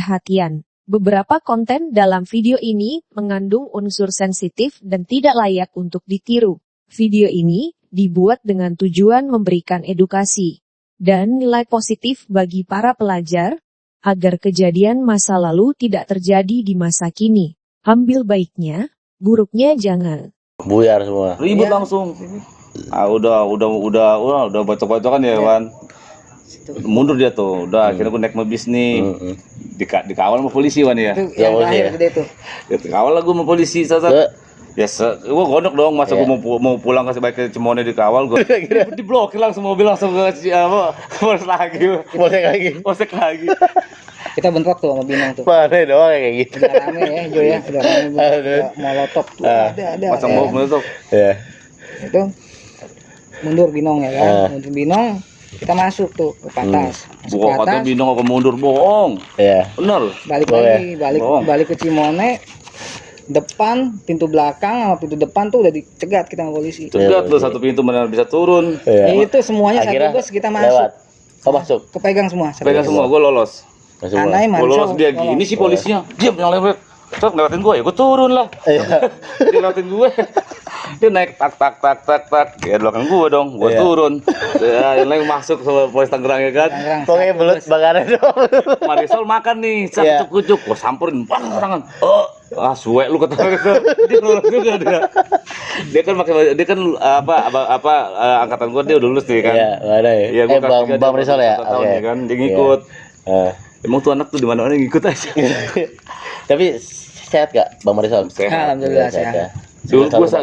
perhatian. Beberapa konten dalam video ini mengandung unsur sensitif dan tidak layak untuk ditiru. Video ini dibuat dengan tujuan memberikan edukasi dan nilai positif bagi para pelajar, agar kejadian masa lalu tidak terjadi di masa kini. Ambil baiknya, buruknya jangan. Buyar semua. Ribut langsung. Udah bocok-bocokan ya, Wan. Mundur dia tuh. Udah akhirnya gue naik mobil nih. Dikawal sama polisi, Wan ya. Itu yang terakhir gede tuh. Dikawal lah gue sama polisi ya, gue gondok dong, masa gue mau pulang kasih baik ke Cimone dikawal, gue diblokir langsung mobil langsung ke polsek lagi. Kita bentrok tuh sama Binong tuh. Mana doang kayak gitu. Udah rame ya, Jo ya. Udah rame molotov tuh. Ada. Pasang bom molotov. Ya. Itu mundur Binong ya kan. Mundur Binong, kita masuk tuh ke atas. Bukan kata Binong aku mundur, bohong. Iya. Bener. Balik ke Cimone. Depan, pintu belakang sama pintu depan tuh udah dicegat kita sama polisi. Cegat lo satu pintu mana bisa turun. Ya, itu semuanya satu bus kita masuk. Lewat. Masuk. Kepegang semua. Pegang semua, gue lolos. Anai Gue lolos, dia gini sih polisinya. Diam yang lewat. Terus ngelewatin gue, ya gue turun lah. Dia lewatin gue. Dia naik tak. Ya belakang gue dong, gue turun. Ya, yang lain masuk ke Polres Tangerang ya kan. Pokoknya belut bakarnya dong. Marisol makan nih, kucuk. Gue samperin, tangan. Suwe lu kata dia lulus juga dia. Dia kan angkatan gue dia udah lulus nih kan. Iya, ada ya. Iya, Bang Marisol ya. Oke. Kan dia ngikut. Emang tuh anak tuh di mana-mana ngikut aja. Tapi sehat gak Bang Marisol? Sehat. Alhamdulillah sehat.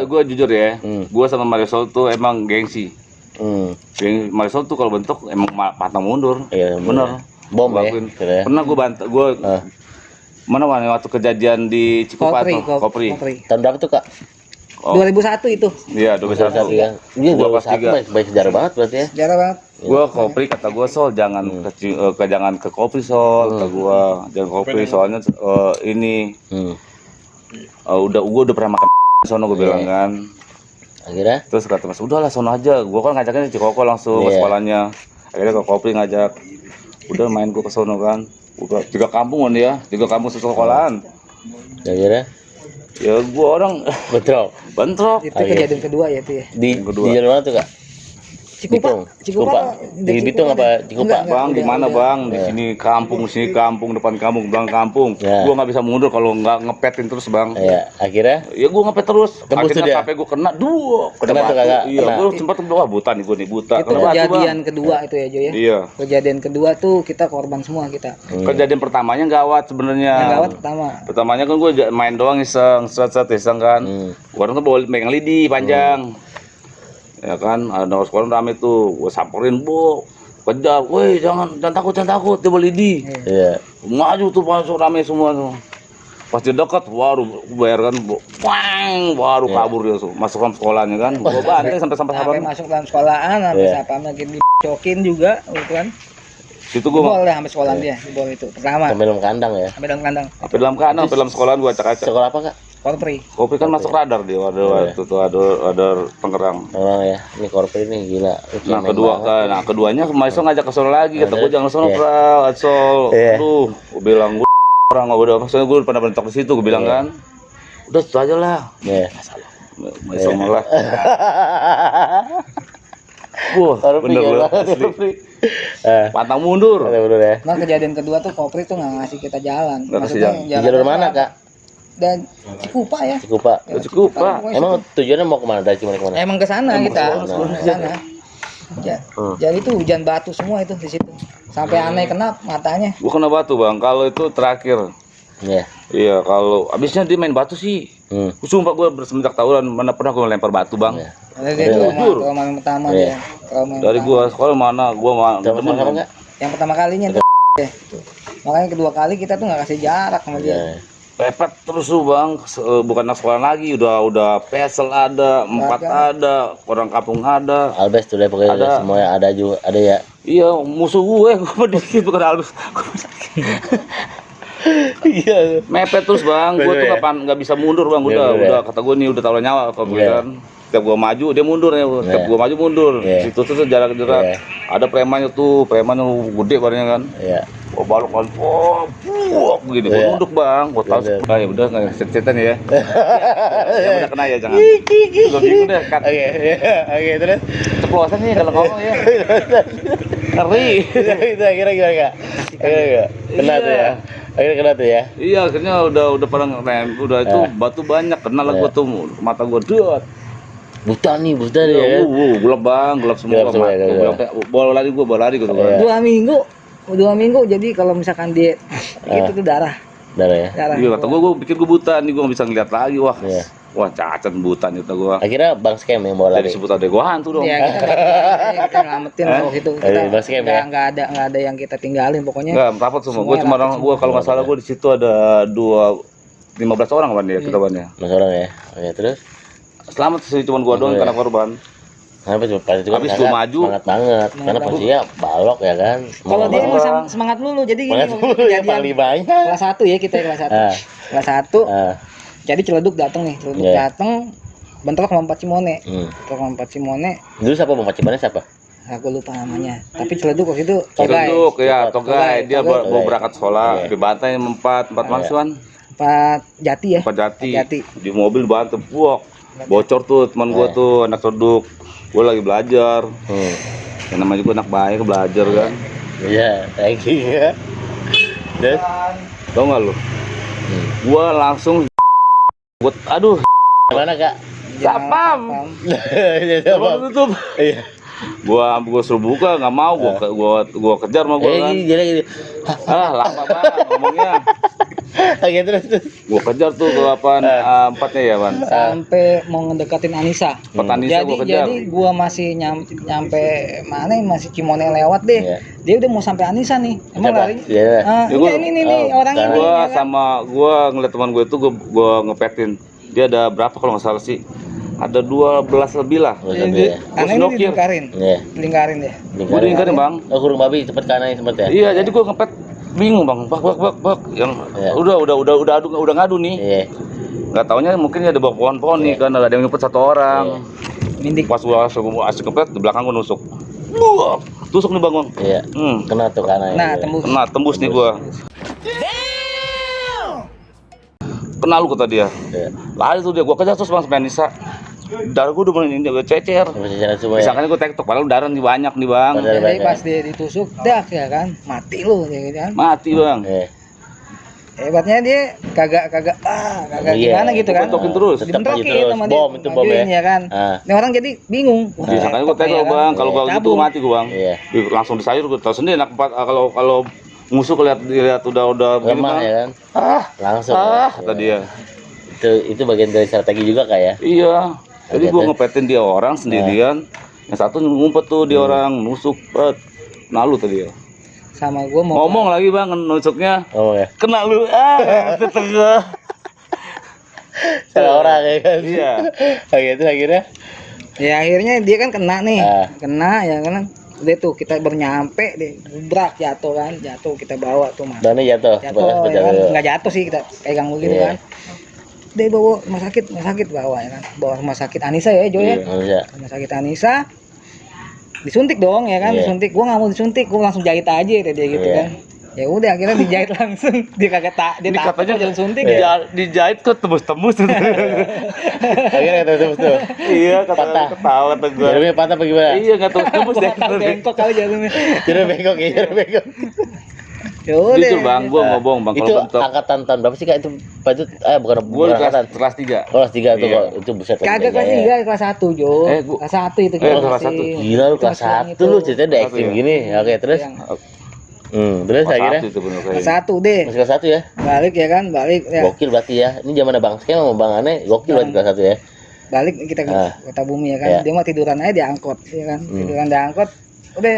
Gue jujur ya, gue sama Marisol tuh emang gengsi. Marisol tuh kalau bentuk emang pantang mundur. Iya, bener. Bom ya. Pernah gue mana waktu kejadian di Cikupa tuh, Kopri. Tahun berapa tuh Kak? 2001 itu. Iya, 2001 ya. Iya, 2001 baik sejarah banget berarti ya. Sejarah banget. Gua Kopri kata gua Sol jangan ke Kopri Sol, kata gua jangan Kopri soalnya ini gua udah pernah makan sono gua bilang kan. Akhirnya terus kata Mas udahlah sono aja, gua kan ngajaknya di Cikoko langsung ke sekolahnya. Akhirnya ke Kopri ngajak, udah main gua ke sono kan. Udah 3 kampung kan ya, 3 kampung sekolahan. Akhirnya ya gua orang bentrok. Itu kejadian kedua ya itu ya. Di mana tuh Kak? Cikupa. Di Bitung apa Cikupa? Bang, di mana Bang? Di sini kampung, depan kampung, belakang kampung. Gua nggak bisa mundur kalau nggak ngepetin terus, Bang. Iya, akhirnya? Ya gua ngepet terus. Akhirnya HP gua kena, kena tuh Kakak. Iya, gua sempat buta nih gua nih, buta. Itu kejadian kedua itu ya, Jo ya. Iya. Kejadian kedua tuh kita korban semua kita. Kejadian pertamanya gawat sebenarnya. Yang gawat Pertamanya kan gua main doang iseng kan. Gua kan bawa megang lidi panjang. Ya kan, ada sekolah rame tuh, gue samperin, bu, kejar, woi jangan takut, dia beli di. Iya. Maju tuh masuk rame semua tuh. Pas dia dekat, baru bayar kan, baru kabur dia tuh, masuk dalam sekolahnya kan. Gue bantai sampai masuk dalam sekolahan, sampai sapamnya dicokin juga, gitu kan. Itu gue boleh sampai sekolah dia, boleh itu pertama. Sampai dalam kandang ya. Sampai dalam kandang. Sampai dalam sekolahan gue acak-acak. Sekolah apa Kak? Kopri kan masuk radar dia, ada Tangerang. Ya, ini Kopri ini gila. Keduanya Marisol ngajak ke sono lagi, kata gue jangan ke sono, Sol. Aduh, gue bilang gue orang udah maksudnya gue pernah bentok di situ, gue bilang kan. Udah itu aja lah. Marisol malah. Wah, bener loh. Pantang mundur. Nah, kejadian kedua tuh Kopri tuh nggak ngasih kita jalan. Maksudnya jalur mana Kak? Dan Cikupa ya. Cikupa. Emang tujuannya mau kemana? Dari Cimone kemana? Emang ke sana kita. Ke sana. Jadi itu hujan batu semua itu di situ. Sampai aneh kena matanya. Gua kena batu, Bang. Kalau itu terakhir. Iya, kalau abisnya dia main batu sih. Sumpah gue semenjak tawuran mana pernah gue lempar batu, Bang. Jujur. Trauma pertama dia. Dari gua sekolah mana gua yang pertama kalinya itu. Makanya kedua kali kita tuh nggak kasih jarak sama dia. Pepet terus tuh Bang, bukan anak sekolah lagi, udah pesel ada, 4 ada, orang kampung ada. Albes tuh pokoknya ada. Semuanya ada juga, ada ya. Iya, musuh gue dikit bukan Albes. Iya, mepet terus Bang, gue tuh kapan nggak bisa mundur Bang, udah kata gue nih udah taruh nyawa kalau gue kan. Setiap gue maju dia mundur ya, setiap gue maju mundur. Situ tuh jarak-jarak. Ada premannya tuh, preman yang gede badannya kan. Oh balok kan, begini, Iya. gua nunduk bang, gua tahu, Iya. ya udah nggak cerita ya, yang udah kena ya jangan, gua bingung deh, kan Oke, oke terus. ceplosan nih kalau ngomong ya, ngeri. Itu akhirnya gimana kak? Akhirnya nggak? Kena tuh ya. Akhirnya kena tuh ya. Iya akhirnya udah pada ngerem, udah itu batu banyak, kena lah gua tuh, mata gua dot. Buta nih ya kan. Gelap bang, gelap semua. Gelap semua ya, gelap. Bola lari gitu kan. Iya. 2 minggu jadi kalau misalkan dia itu tuh darah Darah ya. Iya kata gua pikir gua buta nih, gua nggak bisa ngeliat lagi, wah. Iya. Wah cacat buta nih kata gua. Akhirnya Bang Scam yang bawa Jadi lari. sebut ada gua hantu dong. ya kita ngamatin waktu itu kita Iya, Mas Kem ya? nggak ada yang kita tinggalin pokoknya. Enggak, rapat semua. Gua cuma orang, gua kalau nggak salah gua di situ ada 15 orang kan ya kita bannya. Mas orang ya. Oke terus. Selamat sih cuma gua doang kena korban. Kenapa cuma pas itu kan Habis kakak gua maju. semangat banget karena posisinya balok ya kan. Kalau dia Bang. emang semangat lulu jadi gini semangat dulu ya paling banyak. kelas 1 ya kita kelas 1. Ah. Kelas 1 Ah, jadi Ciledug datang nih, Iya. datang bentrok sama Empat Cimone. Bentrok sama Empat Cimone, Dulu siapa Bang Pacimannya siapa? aku lupa namanya. Tapi Ciledug waktu itu Togai. Ciledug ya, Togai. Dia Togai. mau berangkat sekolah, Iya. dibantai 4 mahasiswan. Empat Jati ya. 4 Jati. Jati. Di mobil bantu, wah. Bocor tuh teman gua tuh anak Ciledug. Gua lagi belajar. Yang namanya gua anak baik belajar kan. Iya, ranking ya. Terus Tau nggak lu? Gua langsung aduh, mana kak? sapam. Coba tutup. Iya. Gua suruh buka nggak mau, gua kejar sama gua kan. Gini. Lama banget ngomongnya. Oke terus. Gua kejar tuh ke empatnya ya, Ban. Sampai mau ngedekatin Anissa. Anissa Jadi gua kejar. gua masih nyampe mana ya, masih Cimone lewat deh. Iya. Dia udah mau sampai Anissa nih. Emang Siapa? lari. Iya. Ya, gua- ini oh, orang ini. Gua ya kan? sama gua ngeliat teman gua itu gua ngepetin. Dia ada berapa kalau nggak salah sih? Ada 12 lebih lah. Terus lebih ya. Karena ini Snokir. dilingkarin. Iya. Dilingkarin deh. Gua diingkarin, Bang. Oh kurung babi cepet kanan sempet ya. Iya, jadi gua ngepet bingung, Bang. Bak. Yang Iya. udah ngadu nih. Iya. Nggak taunya mungkin ada bawa pohon-pohon nih kan, ada yang ngepet satu orang. Mindik. Pas gua asik ngepet di belakang gua nusuk. Wah, tusuk nih, Bang. Iya. Kena tuh kanan. Nah, Iya. tembus. Kena tembus nih gua. Kena lu kata dia. Iya. Lari tuh dia, gua kejar terus Bang sampai Anissa. Darah gua udah mulai cecer. Masih jalan semua ya. Disangkanya gua tektok, padahal darah nih banyak nih, Bang. Padahal Jadi banyak. pas dia ditusuk, dak ya kan, mati lu ya kan. Mati, Bang. Iya. Hebatnya dia kagak Iya. gimana gitu kan. Bentokin terus. Tetep aja Dibentrokin terus. sama dia. Bom itu bom Majuin, ya. kan. Ah. Ini orang jadi bingung. Wah, Disangkanya gua tektok tektok, ya kan. Bang. Kalau gua gitu Cabut. mati gua, Bang. Iya. Langsung disayur gua tahu sendiri anak empat kalau musuh lihat udah begini, Lemah Bang. ya kan. Langsung. Kata dia. Itu bagian dari strategi juga kak ya. Iya. Jadi Oke, gua terus? ngepetin dia orang sendirian. Yang satu ngumpet tuh dia orang nusuk. Kena lu tadi ya. Sama gua mau Ngomong lagi, Bang, nusuknya. Oh ya. Kena lu. Tetengah. Salah orang ya kan. Iya. Oke itu akhirnya. ya akhirnya dia kan kena nih. Ah. Kena ya kan. Udah tuh kita bernyampe deh, brak jatuh kan, jatuh kita bawa tuh mas. Dani jatuh. Jatuh ya kan, nggak jatuh sih kita pegang begini Iya. kan. Dia bawa rumah sakit bawa ya kan, bawa rumah sakit Anissa ya Jo ya. Iya. Rumah sakit Anissa, disuntik dong ya kan, Iya. disuntik. Gua nggak mau disuntik, gua langsung jahit aja dia gitu Iya. kan. Ya udah akhirnya dijahit langsung, dia kagak dia Ini takut katanya jalan suntik. dijahit kok tembus-tembus. Akhirnya ketemu tuh. Iya, Patah. ketawa kata gua. Jarumnya patah apa gimana? Iya, enggak tembus deh. Tahu bengkok kali jalurnya. Jarum bengkok ya, jarum bengkok. Ya udah. Jujur, Bang, gua ngobong, Bang, Itu kalau bentuk. angkatan tahun berapa sih kak itu? Pak itu bukan Gua di angkatan. kelas 3. Kelas 3 tuh Iya. kok itu buset. Kagak kelas 3, kelas 1 Jo. Gua- Kelas 1 itu kelas masih- 1. Gila lu kelas Itu masih yang 1 lu ceritanya udah Kelas ekstrim satu ya? gini. Oke terus. Yang- Terus akhirnya Itu bener Kelas kayak. 1 deh. masih kelas 1 ya. Balik ya kan, balik ya. Gokil berarti ya. Ini zaman Bang Skem sama Bang Ane gokil berarti kelas 1 ya. Balik kita ke Ah. Kota Bumi ya kan. Iya. Dia mah tiduran aja di angkot ya kan. Tiduran di angkot. Udah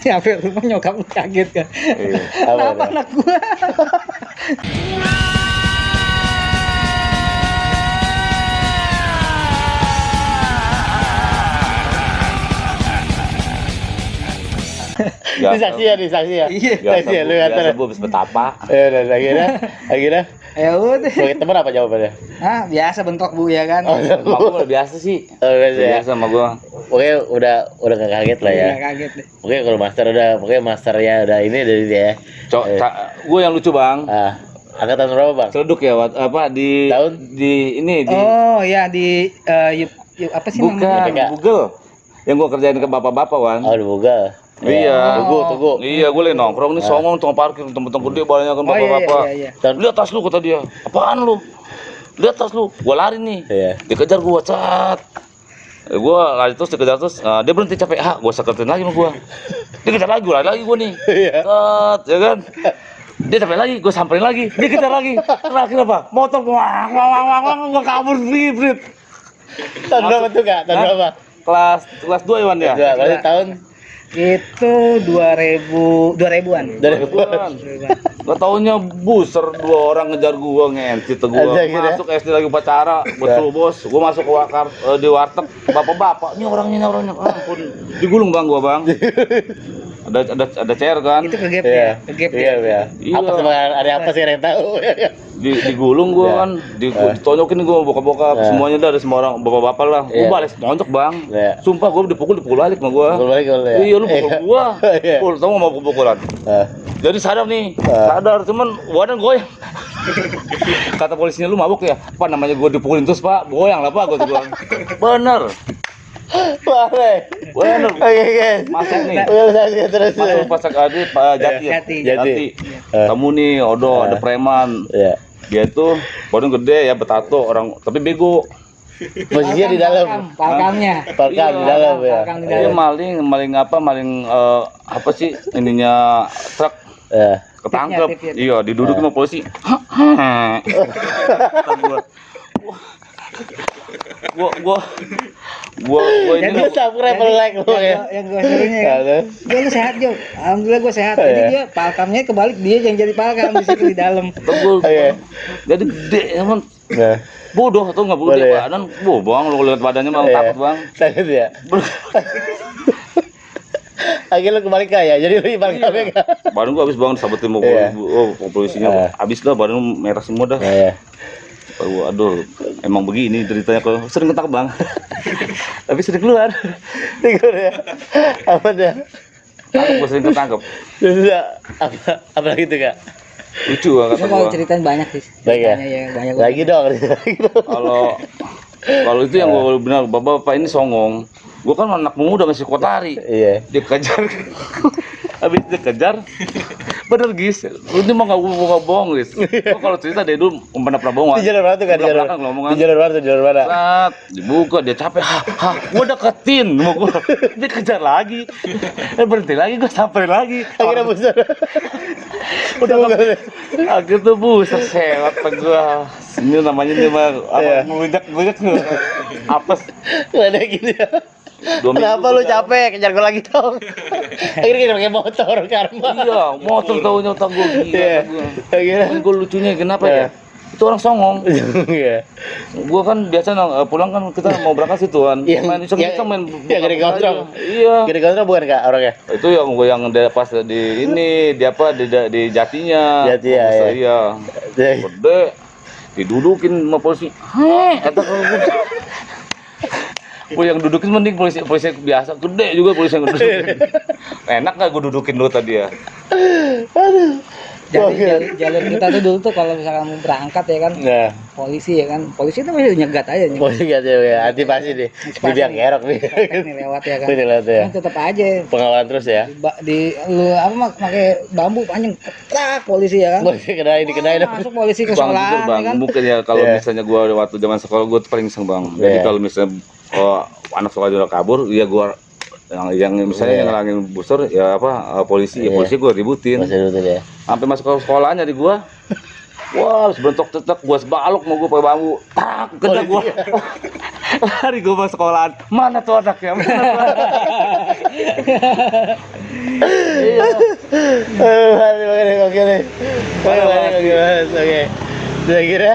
nyampe rumah nyokap lu kaget kan. Iya. Apa Kenapa anak gua? Ini saksi ya, ini saksi ya. Iya. Saksi ya, lu kata. Biasa gua habis betapa. Ya dan akhirnya Ya udah. Sebagai teman apa jawabannya? Ah, biasa bentrok Bu ya kan. Oh, Sama gua biasa sih. biasa ya. Biasa sama gua. Oke, udah gak kaget lah ya. Iya, kaget deh. Oke, kalau master pokoknya masternya udah ini dari dia ya. Gua yang lucu, Bang. Angkatan berapa, Bang? Celeduk ya, apa di Tahun? di ini di Oh, ya di apa sih namanya? bukan Google. Yang gua kerjain ke bapak-bapak, Wan. Oh, di Boga. Iya. Tunggu. Iya, gue lagi nongkrong nih songong tukang parkir tempat-tempat gede banyak kan Oh, iya, bapak-bapak. iya. Lihat tas lu kata dia. Apaan lu? Lihat tas lu. Gua lari nih. Iya. Dikejar gua cat. Gua lari terus dikejar terus. Dia berhenti capek. Gua seketin lagi sama gua. Dia kejar lagi, gua lari lagi gua nih. Iya. Cat, ya kan? Dia capek lagi, gua samperin lagi. Dia kejar lagi. Terakhir apa? Motor gua kabur brit. Tahun berapa tuh, Kak? Tahun berapa? Kelas 2 ya, Wan ya? Berarti tahun Itu 2000-an. dari Gak taunya buser 2 orang ngejar gua ngentit gua. Aja gitu ya? Masuk SD lagi upacara, betul bos. Gua masuk ke di warteg, bapak-bapak, ini orangnya. Ampun, digulung Bang gua, Bang. Ada chair kan? Itu ke gap Iya. ya, ke gap ya. Iya. Iya. Apa sih, Bang? Ada apa sih yang tahu? Digulung gua kan, ditonjokin gua bokap-bokap, semuanya dari semua orang bapak-bapak lah. Gua Iya. balik nonjok, Bang. Iya. Sumpah gua dipukul balik sama gua. Pukul balik kalau ya. Iya, lu pukul gua. Iya. Pukul, tau gak mau pukulan? Jadi sadar nih, sadar cuman badan goyang. Kata polisinya, lu mabuk ya? Apa namanya gua dipukulin terus, Pak? Goyang lah, Pak, gua bilang. Bener. Bener. Oke. Masuk nih. Terus. Masuk Pasar Adi, Pak Jati ya? Jati. Kamu nih, Odo, ada preman. Iya. Dia tuh badan gede ya, bertato, orang tapi bego. Posisinya di dalam. Palkamnya. Palkam di dalam ya. Palkam di Dia dalam. maling apa sih ininya truk Iya. ketangkep. Tipnya. Iya, didudukin sama polisi. Kata gua ini Lu subscribe like lu ya. Yang gue serunya kan. Lu sehat, Jo. Alhamdulillah gue sehat. Jadi dia palkamnya kebalik, dia yang jadi palkam di situ di dalam. Oke. Jadi gede emang. Nah, Bodoh atau nggak Bodoh gede ya? badan. Bang, lu lihat badannya Bang, Iya. takut Bang. sakit ya. Akhirnya lu kembali kaya, jadi lu balik kaya. Badan gua habis bangun disabetin mau Iya. polisinya. Habis dah badan merah semua dah. Iya. Aduh, emang begini ceritanya kalau sering ketangkep Bang. Tapi sering keluar. Tidur ya. Apa dah? Gua sering ketangkep. Terus apa lagi tuh, Kak? Lucu kata Saya mau gua. ceritain banyak sih. Baik ya? Ceritanya banyak. Lagi dong. Kalau itu yang gua benar bapak ini songong. Gua kan anak muda masih kotari. Iya. Dia kejar. Habis dia kejar. Bener Gis, lu ini mah nggak bohong Gis. Gua kalau cerita dari dulu pernah bohong. Di jalur mana tuh, Kak? Di jalur belakang ngomongan. Di jalur mana tuh? Di jalur mana? Saat dibuka dia capek, gua deketin mau gua, dia kejar lagi, berhenti lagi, gua samperin lagi, Akhirnya besar. udah akhirnya tuh buset sewat gua, ini namanya nih mah Iya. apa ngeludak apes, Nggak ada gini ya. 2 minggu Kenapa lu capek? Kejar gue lagi dong. Akhirnya kita pakai motor karma. Iya, motor taunya otak gua gila. Iya. Akhirnya. Tapi gua lucunya kenapa ya? Itu orang songong. Iya. Gua kan biasa pulang kan kita mau berangkat situ kan. Main iseng-iseng main. Yang gede gondrong. Iya. Gede gondrong bukan, Kak, orangnya? Itu yang gua yang pas di ini di apa di Jatinya. Jati ya, Iya. iya. Gede. Didudukin sama polisi. Kata gua. Gua yang dudukin mending polisi biasa gede juga polisi yang dudukin. Enak gak gua dudukin lu tadi ya? Jadi jalur kita tuh dulu tuh kalau misalkan mau berangkat ya kan, Nah, polisi ya kan, polisi itu masih nyegat aja nih. polisi gak ada ya, antipasi nih. Di biang kerok nih. Nih lewat ya kan. Ini lewat ya. Kan tetap aja Pengawalan terus ya. di lu apa pakai bambu panjang ketrak polisi ya kan. Polisi dikenain. Masuk polisi ke Bang, sekolahan jujur, Bang, ya kan. mungkin ya kalau Iya. misalnya gua waktu zaman sekolah gua tuh paling iseng Bang. Jadi Iya. kalau misalnya anak sekolah udah kabur, ya gua yang misalnya Iya. yang ngelangin busur ya apa polisi ya Iya. polisi gua ributin. Masih dulu ya. Sampai masuk ke sekolahnya di gua. Wah, sebentok tetek gua sebalok mau gua pakai bambu. Tak, kejar gua. Lari gua masuk sekolahan. Mana tuh anaknya? Mana tuh anaknya? Iya. Oke nih. Oke. Kira-kira?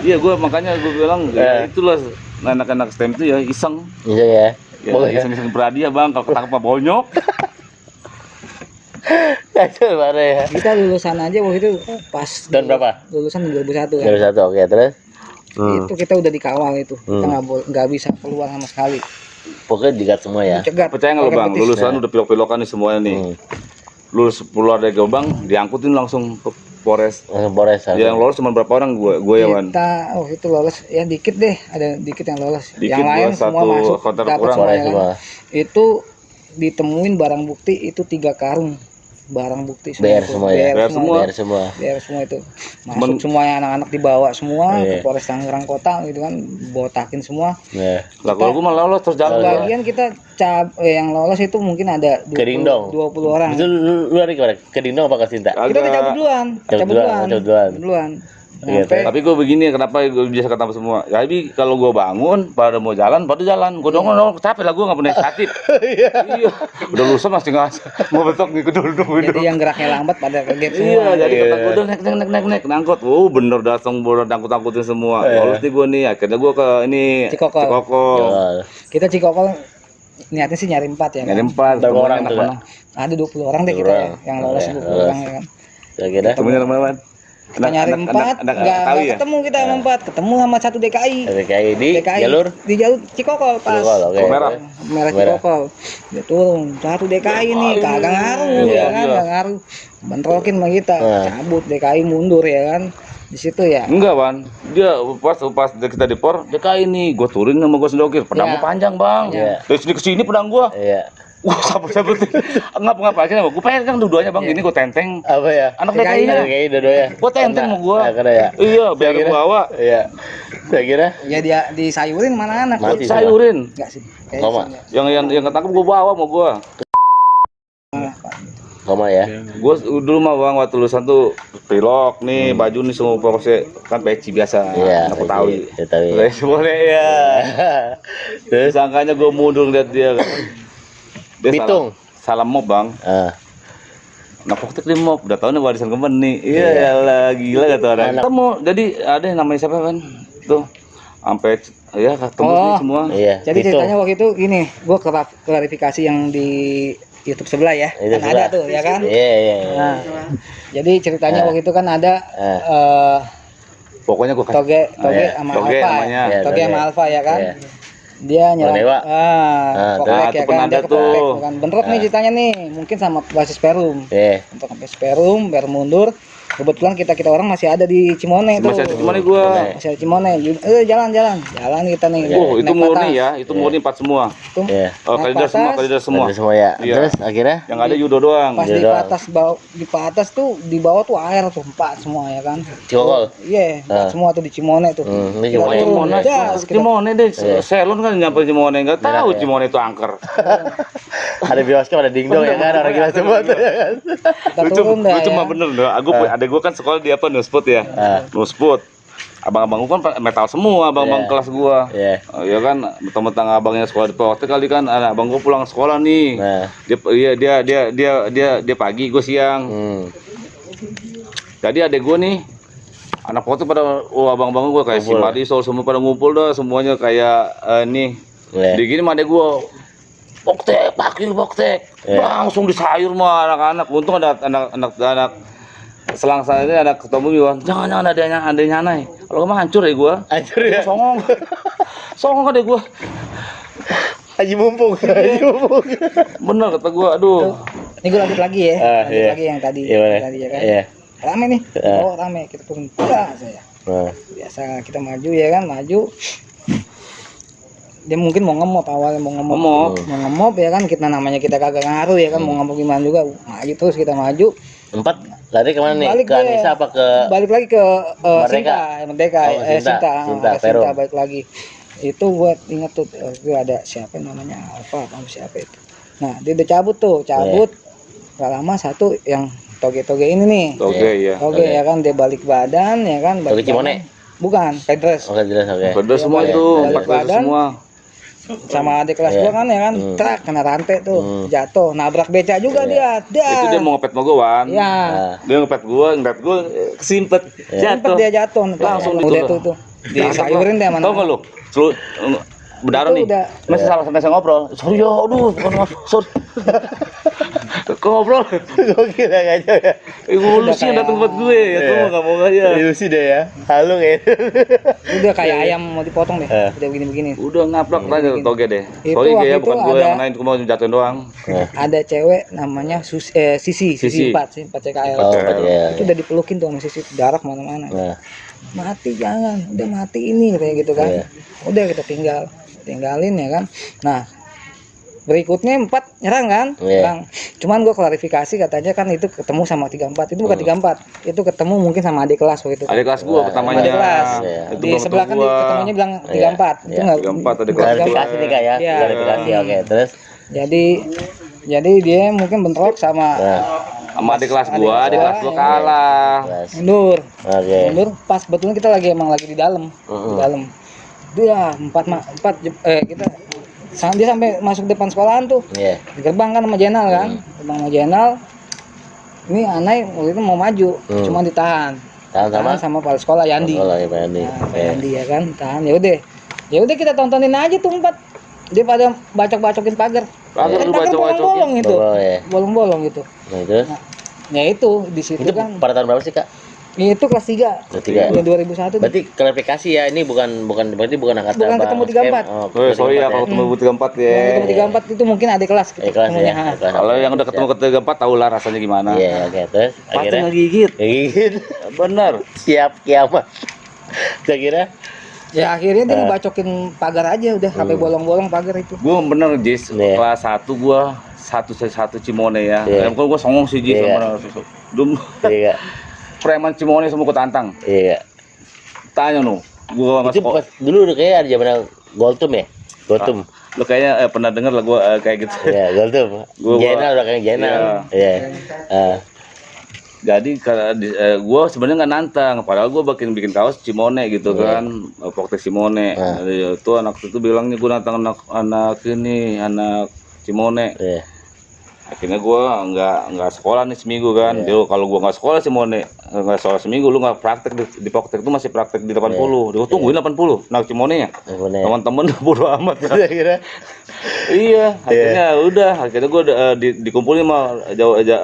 Iya, gua makanya gua bilang Iya. ya itulah anak-anak STEM itu ya iseng. Iya ya. Ya, Boleh ya. iseng-iseng berhadiah Bang, kalau ketangkep mah bonyok. Aduh, parah ya. Kita lulusan aja waktu itu pas Tahun berapa? lulusan 2001 kan. Dari satu, oke, terus? Itu kita udah dikawal itu. Kita nggak bisa keluar sama sekali. Pokoknya digat semua ya. Cegat. Percaya nggak lo pakai bang, betis. lulusan udah pilok-pilokan nih semuanya nih. Lulus keluar dari gerbang, diangkutin langsung ke Polres. Langsung Polres. Ya, yang lolos cuma berapa orang? Gue ya Wan. Kita itu lolos ya dikit deh, ada dikit yang lolos. Dikit, yang lain gua semua satu masuk konter dapat kurang. semua, Polres ya kan? semua. Itu ditemuin barang bukti itu 3 karung barang bukti BR semua ya? BR semua. Biar semua. BR semua itu masuk semuanya, anak-anak dibawa semua ke Polres Tangerang Kota gitu kan, botakin semua. Nah, Lah kalau gue malah lolos terus jalan. Bagian kita yang lolos itu mungkin ada 20, Kedingdong. 20 orang. itu lu lari kemana? Ke Dino apa ke Sinta? Kita udah cabut duluan, Cabut duluan. Iya, Sampai Tapi gue begini, kenapa gue bisa ketemu semua? Tapi kalau gue bangun, pada mau jalan, pada jalan. Gue dong capek lah, gue nggak pernah inisiatif. Iya. Udah lulusan masih nggak mau betok ngikut dulu. jadi yang geraknya lambat pada kaget semua. Iya, jadi kata gue udah naik angkot. Oh bener datang bener angkut-angkutin semua. Lolos nih gue nih, akhirnya gue ke ini Cikokol. Kita Cikokol niatnya sih nyari 4 ya kan. Nyari 4 Berapa orang tuh? Ada 20 orang deh kita ya, yang lolos 20 orang ya kan. Kira-kira? Temennya teman-teman. Kita nyari 4, nggak ketemu kita sama 4, ketemu sama 1 DKI. DKI di DKI jalur di jalur Cikokol pas. Cikokol, oke. Merah. Merah Cikokol. Dia turun, 1 DKI nih, kagak ngaruh ya kan, nggak ngaruh. Bentrokin sama kita, cabut DKI mundur ya kan. Di situ ya. Enggak, Wan. Dia pas kita di por, dia kayak ini, gue turunin sama gue sendokir. Pedang Iya. gua panjang, Bang. Iya. Dari sini ke sini pedang gua. Iya. Wah, sabar-sabar. Ngapa aja, gue pegang dua-duanya, Bang. Gini gue tenteng. Apa ya? Anak DKI DKI-nya. DKI dua-duanya. Gue tenteng sama gua. Kena ya? Iya, biar Kira-kira? gua bawa. Iya. Saya kira Ya dia disayurin mana anak. Mati. Sayurin. Enggak sih. Kayak Koma. sih, Yang ketangkep gua bawa sama gua. koma ya. Gua dulu mah Bang waktu lulusan tuh pilok nih, baju nih semua pokoknya kan peci biasa. Iya. Aku tahu. Ya tahu. Boleh ya. Terus sangkanya gua mundur lihat dia. Dia Bitung. salah mob, Bang. Ah. Nah, pokoknya di mob, udah tau nih warisan kemen nih. Iya, lah gila kata orang. Ketemu, jadi ada yang namanya siapa kan? Tuh, sampai ya ketemu nih semua. Iya. Jadi Bitung. ceritanya waktu itu gini, gua klarifikasi yang di YouTube sebelah ya. Itu Kan ada tuh ya kan. Iya, iya. Nah, jadi ceritanya waktu itu kan ada Pokoknya gua Toge sama Toge Alfa namanya. ya. Toge sama Alfa ya kan. Iya. Dia nyerang Dewa. Poklek nah, ya itu kan, penanda dia ke tuh. Poklek, kan. Bentrok nih ceritanya nih, mungkin sama basis Perum. Iya. Untuk sampai Perum, biar mundur. Kebetulan kita orang masih ada di Cimone tuh. Masih ada Cimone gua. Masih ada Cimone. Jalan kita nih. Itu Naik murni patas. ya, itu murni 4 semua. Tuh, Iya. Oh, naik kalider semua, patas, kalider semua. Ada semua ya. Iya. Terus akhirnya Yang ada judo doang. Pas di patas di atas tuh di bawah tuh air tuh 4 semua ya kan. Cikokol. Iya, 4 semua tuh di Cimone tuh. Ini Kita Cimone. turun, Cimone, jas, kita- Cimone deh. Selon kan nyampe Cimone, nggak tahu ya. Cimone itu angker. Ada bioskop, ada dingdong ya kan, orang gila semua tuh. kita Lucu, turun dah lucu ya. mah bener loh. Ada gue kan sekolah di apa Nusput ya. Nusput. Abang-abang gua kan metal semua, abang-abang Iya. kelas gua. Iya. Ya kan, mentang-mentang abangnya sekolah di Potek kali kan, abang gua pulang sekolah nih. Nah. Dia pagi, gua siang. Jadi adek gua nih anak Potek pada abang-abang gua kayak si Ngumpul. Marisol semua pada ngumpul dah, semuanya kayak nih. Iya. Di gini mah adek gua Poktek, Iya. langsung disayur mah anak-anak. Untung ada anak selang sana ini ada ketemu gua. Jangan ada nyanai. Kalau mah hancur ya gua. Hancur ya. Songong ada gua. Haji mumpung. Bener kata gua, aduh. Ini gue lanjut lagi ya. Lanjut iya. lagi yang tadi. Iya, boleh. Tadi ya kan. Iya. Rame nih. Oh, rame. Kita turun pula saya. Nah. Biasa kita maju ya kan, maju. Dia mungkin mau ngemop awalnya mau ngemop ya kan, kita namanya kita kagak ngaruh ya kan, mau ngemop gimana juga maju terus kita maju. 4 lari kemana nih? Balik Ke dia. Anissa apa ke Balik lagi ke Merdeka? Merdeka, Oh, Sinta. Sinta, Sinta Perum. balik lagi. Itu buat inget tuh itu ada siapa namanya Alfa apa siapa itu. Nah, dia udah cabut. Gak lama satu yang toge-toge ini nih. Oke ya. Toge ya kan, dia balik badan ya kan, Toge balik Cimone? badan. Bukan, Pedres. Oke, jelas oke. Beda semua Balik- itu, balik 4 badan. semua. Sama adik kelas gua kan ya kan, trak kena rantai tuh, jatuh, nabrak beca juga dia. Itu dia mau ngepet sama gua, Wan. Iya. Dia ngepet gua, kesimpet. Sempet Jatuh. dia jatuh, Langsung udah ditutup. tuh. Disayurin deh mana. Tahu enggak lu? Berdarah Itu nih. udah. Masih salah sampai saya ngobrol. Sorry ya, aduh, bukan maaf. Sorry. ngobrol. Gue kira nggak jauh ya. Lu sih yang datang buat gue, ya tuh nggak mau aja. Ilusi deh ya. Halo kayak. Udah kayak ayam mau dipotong deh. Udah begini-begini. Udah ngaplak aja toge deh. Itu Sorry waktu ya, itu bukan gue ada- yang main, cuma jatuhin doang. Ada cewek namanya Sisi Sisi. 4 CKL. Oh, ya. Itu udah dipelukin tuh sama Sisi, darah mana-mana. Nah, Mati jangan, udah mati ini kayak gitu kan. Iya. Udah kita tinggalin ya kan. Nah, berikutnya 4 nyerang kan. Iya. Nyerang. Cuman gua klarifikasi katanya kan itu ketemu sama 34. Itu bukan 34. Itu ketemu mungkin sama adik kelas waktu itu. Adik kelas gua pertamanya. Adik kelas. Iya. Itu Di belum sebelah kan ketemu gua. ketemunya bilang 34. Itu Iya. enggak 34 adik kelas. klarifikasi nih kak ya. Iya. Klarifikasi oke. Terus. Jadi dia mungkin bentrok sama Nah, Sama adik kelas gua, adik kelas gua kalah. kelas. mundur. Oke. Mundur pas betul kita emang lagi di dalam. Di dalam. Dia 4 kita dia sampai masuk depan sekolahan tuh. Iya. Di gerbang kan sama Jenal kan. Gerbang sama Jenal. Ini Anai waktu itu mau maju, cuma ditahan. Tahan sama. Sama kepala sekolah Yandi. Oh, ya Pak Yandi. Nah, Pak Yandi ya kan, tahan. Ya udah kita tontonin aja tuh 4. Dia pada bacok-bacokin pagar. Pagar Kan lu pagar bacok-bacokin. bolong-bolong itu. Oh, ya. Bolong-bolong gitu. Nah, itu. Ya itu di situ Itu kan. pada tahun berapa sih kak? Itu kelas 3. Kelas 3. Ini 2001. Berarti klarifikasi ya, ini berarti bukan angkatan Bukan Bang ketemu Skem. 34. Oh, Oh, sorry ya kalau ketemu 34 ya. Ketemu 34 itu mungkin adik kelas kita kelas ketemunya. ya. Ha. Kelas. Kalau yang udah ketemu ke 34 tahu lah rasanya gimana. Iya, oke. Terus Pasti akhirnya ngegigit. gigit. Bener. Siap kiamat. Saya kira. Ya akhirnya dia ngebacokin pagar aja udah sampai bolong-bolong pagar itu. Gua bener Jis, Iya. kelas 1 gua satu Cimone ya. Iya. Yang gua songong sih Jis Iya. sama Dum Iya. preman Cimone semua ketantang. Iya. Tanya nu, gua Itu masuk pas dulu udah kayak ada zaman Goltum ya? Goltum. lu kayaknya pernah denger lah gua kayak gitu. Iya, Goltum. Gua- Jenal udah kayak Jenal. Iya. Jadi gua sebenarnya nggak nantang, padahal gua bikin kaos Cimone gitu kan, Poktek Cimone. Jadi, itu anak itu bilangnya gua nantang anak ini, anak Cimone. Iya. Akhirnya gua nggak sekolah nih seminggu kan. Dia kalau gua nggak sekolah Cimone, nggak sekolah seminggu, lu nggak praktek di Poktek itu masih praktek di 80. Dia tungguin 80. Nah Cimone ya. Cimone. Teman-teman bodo amat. Saya kira. Iya, akhirnya gua dikumpulin sama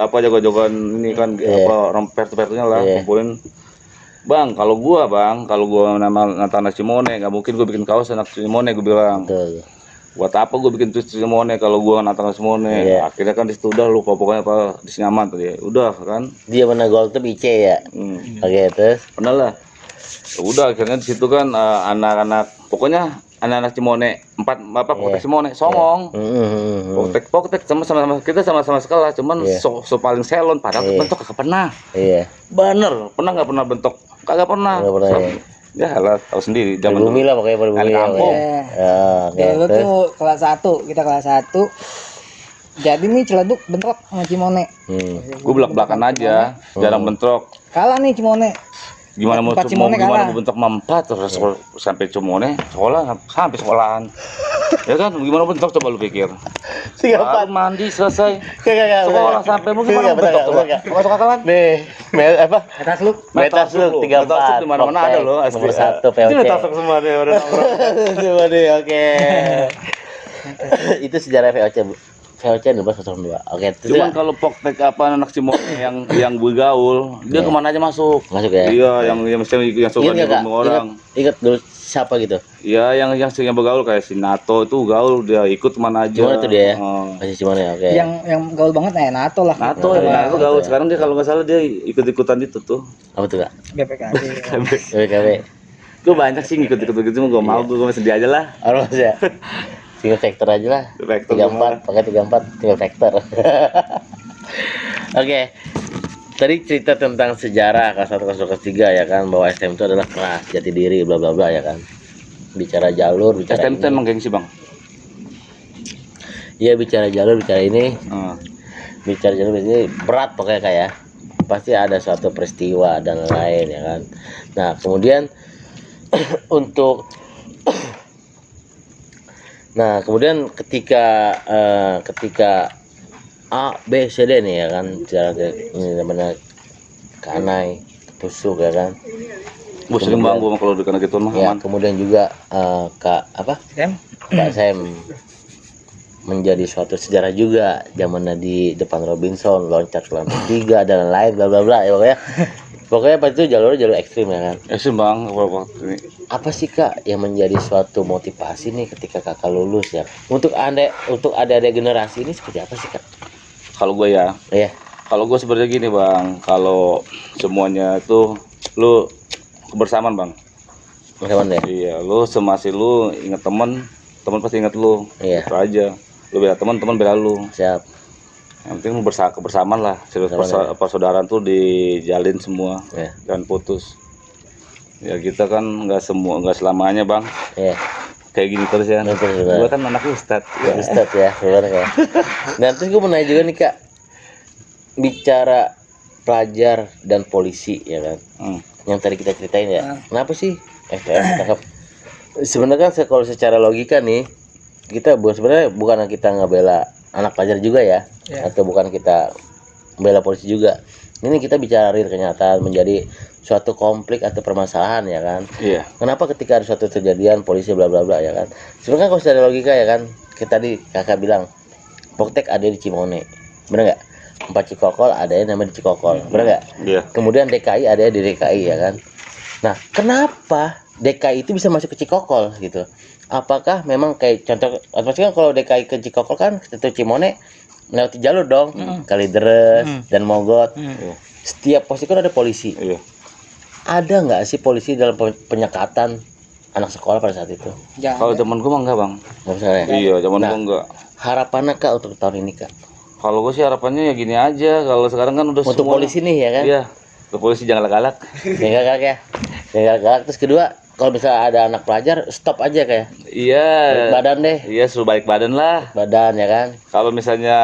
jago-jagoan ini kan apa pertu-pertunya lah, Iya. kumpulin. Bang, kalau gua nama anak Cimone, nggak mungkin gua bikin kaos anak Cimone, gua bilang. Betul. Buat apa gua bikin tulis Cimone kalau gua anak Cimone? Iya. Akhirnya kan di situ udah lu pokoknya apa di sini aman tadi. Udah kan. Dia mana Goltum IC ya? Oke, terus. Pernah lah. Udah akhirnya di situ kan anak-anak pokoknya anak-anak Cimone 4 Poktek Cimone songong. Poktek sama-sama kita sama-sama sekolah, cuman so paling selon padahal bentuk kagak pernah. Iya. Bener, pernah nggak pernah bentuk? Kagak pernah. Nggak pernah, ya. Ya lah, tahu sendiri zaman Berbumi dulu. lah pokoknya berbumi. Kali kampung. Oke. Ya lu Terus. tuh kelas 1, kita kelas 1. Jadi nih Ciledug bentrok sama Cimone. Gua belak-belakan aja, jarang bentrok. Kalah nih Cimone. Gimana mau Empat Cimone gimana kalah. mau bentuk mampat terus sampai Cimone sampai sekolahan. Ya kan gimana bentuk coba lu pikir. Siapa? Baru mandi selesai. Kagak. Sekolah sampai mau gimana bentuk coba. Masuk akalan. Nih, apa? Atas lu. Metasluk 34. Di mana-mana ada loh. Nomor 1 Itu POC. Metasluk semua deh udah nongkrong. Coba deh, oke. Itu sejarah VOC, Bu. VOC 1202. Oke, itu Cuman kalau Poktek apa anak Cimone yang bergaul, dia kemana aja masuk. masuk ya. Iya, yang suka Ingat di nggak, Kak? rumah orang. Ingat dulu siapa gitu? Iya, yang bergaul kayak si Nato itu gaul dia ikut kemana aja. Cimone itu dia ya? Oh. Masih Cimone, oke. Yang gaul banget NATO lah. Nato gaul sekarang dia kalau nggak salah dia ikut-ikutan itu tuh. Apa tuh, Kak? BPKB. BKB. Gue banyak sih ngikut-ikut gitu, gue mau gue sendiri aja lah. Harus ya. Tinggal vektor aja lah. Vektor 34, pakai 34 tinggal vektor. Oke. Tadi cerita tentang sejarah kelas 1 kelas 2 kelas 3 ya kan, bahwa STM itu adalah kelas jati diri bla bla bla ya kan. Bicara jalur, bicara STM ini. emang gengsi bang. Iya, bicara jalur, bicara ini. Hmm. Bicara jalur ini berat pokoknya kayak pasti ada suatu peristiwa dan lain ya kan. Nah, kemudian untuk nah, kemudian ketika A, B, C, D nih ya kan, ini namanya kanai, tusuk ya kan. Gue sering bang gue kalau di kanan gitu mah Ya, aman. kemudian juga Kak apa? Sem. Kak Sem. menjadi suatu sejarah juga. Zamannya di depan Robinson, loncat ke lantai 3 dan lain bla bla bla ya pokoknya pas itu jalur ekstrim ya kan. Sih bang, waktu ini Apa sih Kak yang menjadi suatu motivasi nih ketika Kakak lulus ya? Untuk adik-adik generasi ini seperti apa sih Kak? kalau gue ya, Iya, kalau gue sebenarnya gini bang, kalau semuanya itu lu kebersamaan bang. bagaimana ya? Iya, lu semasih lu inget temen, temen pasti inget lu. Iya. Itu aja. Lu bela temen, temen bela lu. Siap. Yang penting lu kebersamaan lah. Serius persaudaraan tuh dijalin semua, Iya. dan putus. Ya kita kan nggak selamanya bang. Iya. Kayak gini terus ya. Betul, betul. Gue kan anak ustad. Ya, Ustadz ya, benar ya. Dan terus gue mau nanya juga nih Kak, bicara pelajar dan polisi ya kan, yang tadi kita ceritain ya, kenapa sih STM ditangkap? Sebenarnya kan kalau secara logika nih, kita sebenarnya bukan kita ngebela anak pelajar juga ya, atau bukan kita bela polisi juga. Ini kita bicara real kenyataan menjadi suatu konflik atau permasalahan ya kan. Iya. Kenapa ketika ada suatu kejadian polisi bla bla bla ya kan. Sebenarnya kalau secara logika ya kan, kita tadi Kakak bilang Poktek ada di Cimone, bener nggak? 4 Cikokol ada yang namanya di Cikokol, bener nggak? Iya. Kemudian DKI ada di DKI ya kan. Nah, kenapa DKI itu bisa masuk ke Cikokol gitu? Apakah memang kayak contoh, maksudnya kan kalau DKI ke Cikokol kan itu Cimone melewati jalur dong, Kalideres dan Mogot. Setiap pos itu kan ada polisi. Iya. Ada nggak sih polisi dalam penyekatan anak sekolah pada saat itu? Kalau zaman gue mah enggak bang. Nggak misalnya. Iya, zaman Nah, gue enggak. harapannya Kak untuk tahun ini Kak? Kalau gue sih harapannya ya gini aja. Kalau sekarang kan udah Untuk semua. polisi nih ya kan? Iya. Untuk polisi jangan galak-galak. Jangan galak ya. Jangan galak. Terus kedua, kalau misalnya ada anak pelajar, stop aja kayak. Iya. Balik badan deh. Iya, suruh balik badan lah. Badan ya kan? Kalau misalnya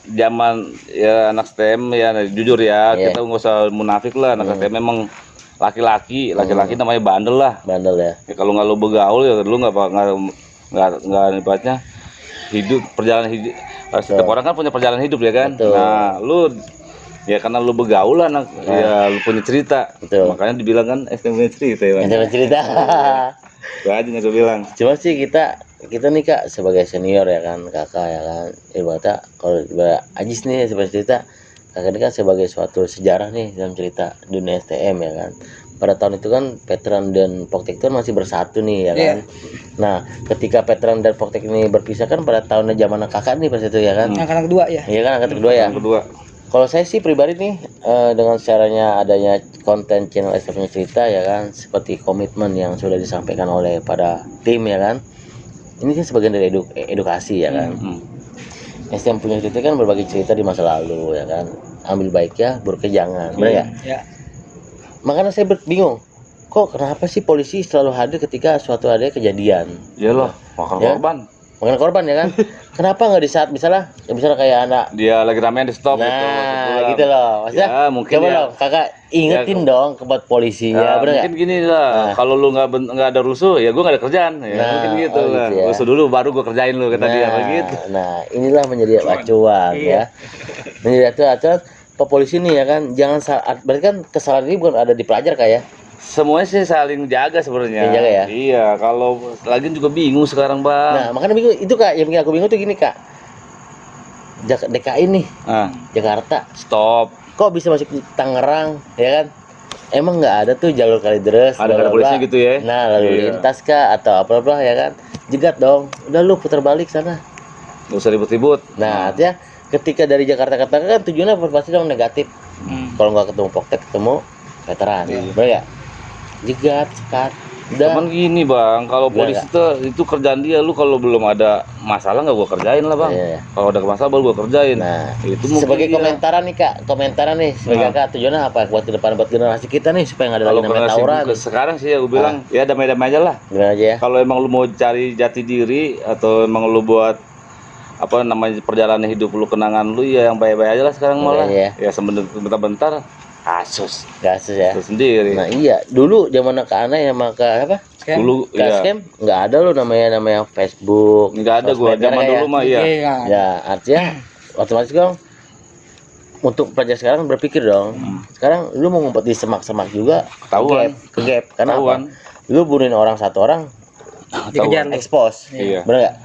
zaman ya anak STM ya jujur ya, Iya. kita nggak usah munafik lah. Anak STM memang laki-laki namanya bandel lah. Bandel ya. Ya, kalau nggak lu begaul ya lu nggak ibaratnya hidup perjalanan hidup. Setiap orang kan punya perjalanan hidup ya kan. Betul. Nah lu ya karena lu begaul anak ya lu punya cerita. Betul. Makanya dibilang kan STM punya cerita ya. Bang. Jangan cerita. Itu aja yang gue bilang. Cuma sih kita nih Kak sebagai senior ya kan, Kakak ya kan. Ibaratnya kalau Ajis nih sebagai cerita, Kakak ini kan sebagai suatu sejarah nih dalam cerita dunia STM ya kan. Pada tahun itu kan Veteran dan Poktek itu masih bersatu nih ya kan. Nah, ketika Veteran dan Poktek ini berpisah kan pada tahunnya zaman Kakak nih pas itu ya kan. Angkatan kedua ya. Iya kan angkatan kedua ya. Yang kedua. Kalau saya sih pribadi nih dengan caranya adanya konten channel STM punya cerita ya kan, seperti komitmen yang sudah disampaikan oleh pada tim ya kan. Ini kan sebagian dari edukasi ya kan. STM punya cerita kan berbagi cerita di masa lalu ya kan. Ambil baiknya, buruknya jangan. Benar nggak? Ya. Makanya saya bingung. Kok kenapa sih polisi selalu hadir ketika suatu ada kejadian? Ya loh, makan Ya. korban. Makan korban ya kan? Kenapa nggak di saat misalnya kayak anak Dia lagi ramean di stop nah gitu loh, maksudnya Ya, mungkin coba ya. dong kakak ingetin dong ke buat polisi ya, bener mungkin nggak? gini lah, Nah. kalau lu nggak ada rusuh, ya gue nggak ada kerjaan, ya Nah, mungkin gitu oh lah. gitu ya. Rusuh dulu, baru gue kerjain lu kata dia begitu. Nah inilah menjadi acuan ya, menjadi acuan polisi nih ya kan, jangan salah, berarti kan kesalahan ini bukan ada di pelajar kak ya? Semuanya sih saling jaga sebenarnya. Saling jaga ya? Iya, kalau lagi juga bingung sekarang bang. Nah makanya bingung itu kak, yang bikin aku bingung tuh gini kak, DKI nih Nah, Jakarta, stop. kok bisa masuk di Tangerang ya kan? Emang nggak ada tuh jalur Kalideres, Ada bla, bla, polisi bla. gitu ya? Nah lalu Iya. lintas kah atau apa ya kan? Jegat dong, udah lu putar balik sana. Gak usah ribut-ribut. Nah artinya ketika dari Jakarta ke Tangerang kan tujuannya pasti dong negatif. Kalau nggak ketemu Poktek ketemu veteran, bener nggak? Jegat, sekat, udah. Cuman gini bang, kalau Gimana, polisi itu kerjaan dia, lu kalau belum ada masalah nggak gua kerjain lah bang. Iya. Kalau ada masalah baru gua kerjain. Nah, itu mungkin sebagai dia. komentaran nih kak, sebagai Nah. kakak tujuannya apa buat ke depan buat generasi kita nih supaya nggak ada Kalau lagi namanya generasi tawuran. sekarang sih ya gue bilang ya damai-damai aja lah. Gimana aja ya? Kalau emang lu mau cari jati diri atau emang lu buat apa namanya perjalanan hidup lu, kenangan lu ya yang baik-baik aja lah sekarang malah. Iya. Ya sebentar kasus Gasus ya. itu sendiri. Nah iya, dulu zaman Kak Ana ya maka apa? Dulu Kak ya Scam nggak ada loh namanya Facebook. nggak ada gua sosmed zaman ya. dulu mah iya. Ya artinya otomatis dong untuk pelajar sekarang berpikir dong. Sekarang lu mau ngumpet di semak-semak juga Ketahuan. ke gap. Karena Ketahuan. apa? Lu bunuhin orang satu orang Dikejar lu. expose. Iya. Bener nggak?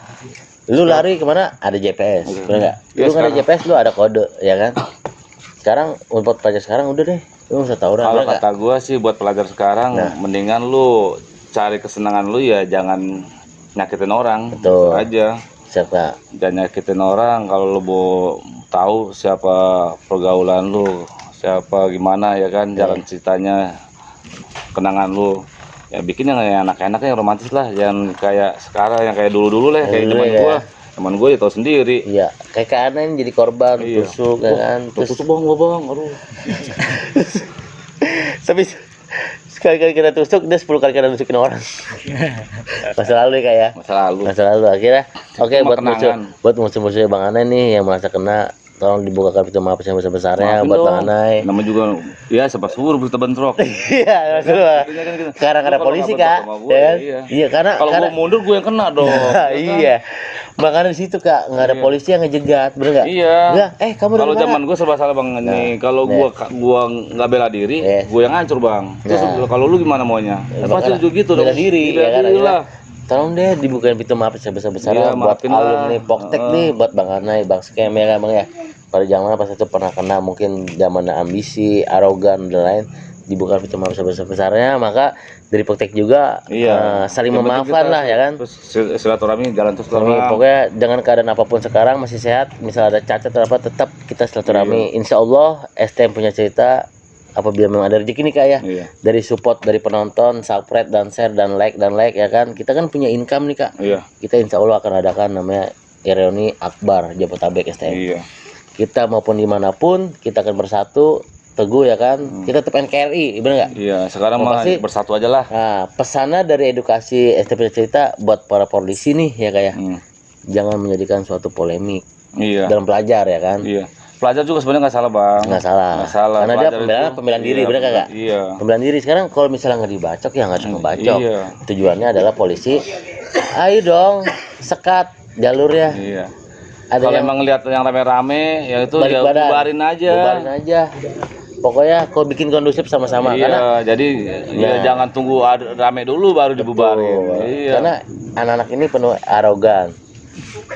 Lu lari kemana? Ada GPS, bener nggak? Ya, Lu nggak ada sekarang. GPS, lu ada kode, ya kan? Sekarang buat pelajar sekarang udah deh, lu nggak usah tawuran, Kalau bener nggak? kata gua sih buat pelajar sekarang, Nah. mendingan lu cari kesenangan lu ya jangan nyakitin orang. Betul. Itu aja. Siapa? Jangan nyakitin orang. Kalau lu mau tahu siapa pergaulan lu, siapa gimana ya kan, jalan ceritanya, kenangan lu. Ya bikin yang enak-enak, yang romantis lah, jangan kayak sekarang yang kayak dulu-dulu lah, kayak Dulu zaman ya. gua. Zaman gua ya tau sendiri. Iya, kayak keanehan jadi korban, Iya. tusuk, ya kan? Terus Tusuk bang, bang, aduh. tapi sekali-kali kita tusuk, dia 10 kali kita tusukin orang. Masa lalu ya kayak. Masa lalu. Masa lalu akhirnya. Oke, Cuma kenangan. buat musuh-musuhnya Bang Anai nih yang merasa kena, tolong dibukakan pintu maaf yang besar-besarnya Maafin buat dong. Bang Anai. Nama juga ya siapa suruh berita bentrok. Iya, maksud gua. Sekarang ada Kalau polisi, nggak Kak. bentrok sama gua, Ya kan? iya. Iya, karena Kalau gua mundur gua yang kena dong. iya. Makanya di situ, Kak, nggak ada Iya. polisi yang ngejegat, bener nggak? Iya. Enggak, kamu dari Kalau mana? zaman gua serba salah bang nih. Kalau gua nggak bela diri, Yes. gua yang hancur bang. Terus Nah. kalau lu gimana maunya? Ya, Pasti makanya juga gitu dong. bela diri, Bela ya kan? diri Akhirnya, lah. tolong deh dibukain pintu maaf sebesar-besarnya Iya, buat maafin lah. alumni Poktek nih, buat Bang Anai, Bang Skem ya kan Bang ya. Pada zaman pas itu pernah kena mungkin zaman ambisi, arogan dan lain, dibuka pintu maaf sebesar-besarnya, maka dari Poktek juga Iya. saling Yang penting memaafkan kita lah ya kan. Terus silaturahmi jalan terus Kami lah. pokoknya dengan keadaan apapun sekarang masih sehat, misal ada cacat atau apa tetap kita silaturahmi. Insya Allah STM punya cerita apabila memang ada rezeki nih Kak ya. Iya. Dari support dari penonton, subscribe dan share dan like ya kan. Kita kan punya income nih Kak. Iya. Kita insya Allah akan adakan namanya reuni Akbar Jabotabek STM. Iya. Kita maupun dimanapun kita akan bersatu teguh ya kan. Kita tetap NKRI, bener nggak? Iya. Sekarang Yang mah pasti- bersatu aja lah. Nah, pesannya dari edukasi STM punya cerita buat para polisi nih ya Kak ya. Jangan menjadikan suatu polemik Iya. dalam pelajar ya kan. Iya. Pelajar juga sebenarnya nggak salah bang. Nggak salah. Nggak salah. Karena dia Pelajar pembelaan itu- diri, iya, bener kagak? Iya. Pembelaan diri sekarang kalau misalnya nggak dibacok ya nggak cuma bacok. Iya. Tujuannya adalah polisi, ayo dong sekat jalurnya. Iya. Ada Kalau yang emang lihat yang rame-rame, ya itu balik ya badan. bubarin aja. Bubarin aja. Pokoknya kau bikin kondusif sama-sama Iya, karena jadi ya Nah. jangan tunggu rame dulu baru dibubarin. Betul. Iya. Karena anak-anak ini penuh arogan.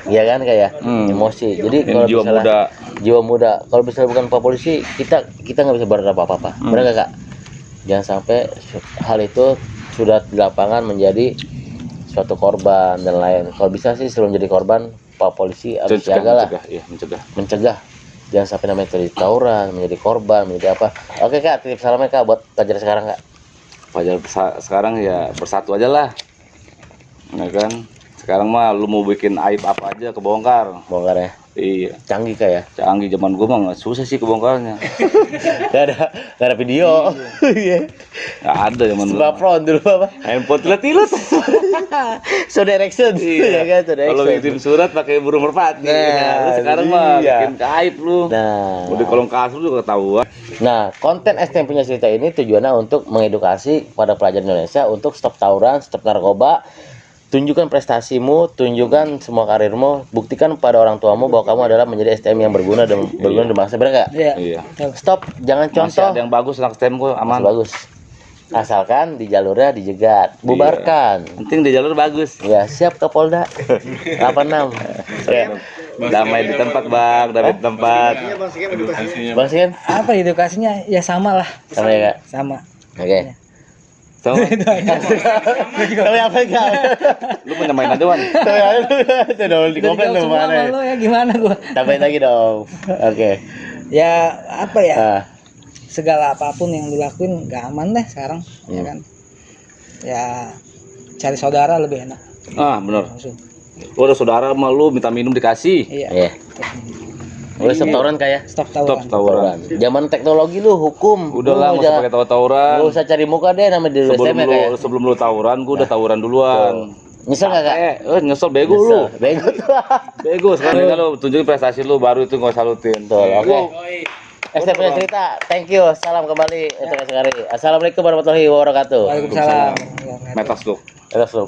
Iya kan kayak emosi. Jadi Ini kalau jiwa misalnya muda. jiwa muda, kalau misalnya bukan Pak Polisi, kita nggak bisa berbuat apa-apa. Benar nggak Kak? Jangan sampai hal itu sudah di lapangan menjadi suatu korban dan lain. Kalau bisa sih sebelum jadi korban, Pak Polisi harus jaga lah, mencegah, iya, mencegah. mencegah. Jangan sampai namanya terjadi tawuran, menjadi korban, menjadi apa. Oke Kak, titip salamnya Kak buat pelajar sekarang Kak. Pelajar sekarang ya bersatu aja lah. Ya kan? Sekarang mah lu mau bikin aib apa aja kebongkar. Bongkar ya. Iya. Canggih Kak ya. Canggih zaman gua mah nggak susah sih kebongkarnya. Gak ada video. Iya. Nggak ada zaman dulu. Smartphone dulu apa? Handphone tilut-tilut. So direction. Ya kan, so Kalau direction. ngirim surat pakai burung merpati. Nah, Lu sekarang mah iya. bikin aib lu. Nah, Udah kolong kasur juga ketahuan. nah, konten STM punya cerita ini tujuannya untuk mengedukasi kepada pelajar Indonesia untuk stop tawuran, stop narkoba. Tunjukkan prestasimu, tunjukkan semua karirmu, buktikan pada orang tuamu bahwa kamu adalah menjadi STM yang berguna dan berguna di masa, benar nggak? Iya. Iya. Stop, jangan Masih contoh. ada yang bagus anak STEM gua Masih aman. bagus. Asalkan di jalurnya dijegat, bubarkan. Penting di jalur bagus. Ya, siap Kapolda. 86. Oke. Damai di tempat bang, damai di tempat. Bang Sian, Apa edukasinya ya sama lah, sama ya Kak. sama. Oke. Sama. Tapi apa Kak? Lu mau nyamain aja wan. Tapi apa? Itu dong di komen Dijawab tuh semua mana? sama lo ya gimana gua? Tambahin lagi dong. Oke. Ya apa ya? Ah, Segala apapun yang lu lakuin gak aman deh sekarang, ya kan? Ya cari saudara lebih enak Ah bener. langsung. Lu ada saudara sama lu minta minum dikasih. Iya. iya. Udah stop tawuran kayak. Stop Stop tawuran. tawuran. Zaman teknologi lu hukum. Udah lah, Lu nggak usah pakai tawuran. Nggak usah cari muka deh nama di Sebelum SMA lu kayak. sebelum lu tawuran, gua udah tawuran duluan. Nyesel nggak Kak? Nyesel bego lu. Bego tuh. Bego sekarang kan lu tunjukin prestasi lu baru itu nggak salutin. Betul. Oke. STM punya cerita. Thank you. Salam kembali. Sekali. Assalamualaikum warahmatullahi wabarakatuh. Waalaikumsalam. Metas lu. Terus lu.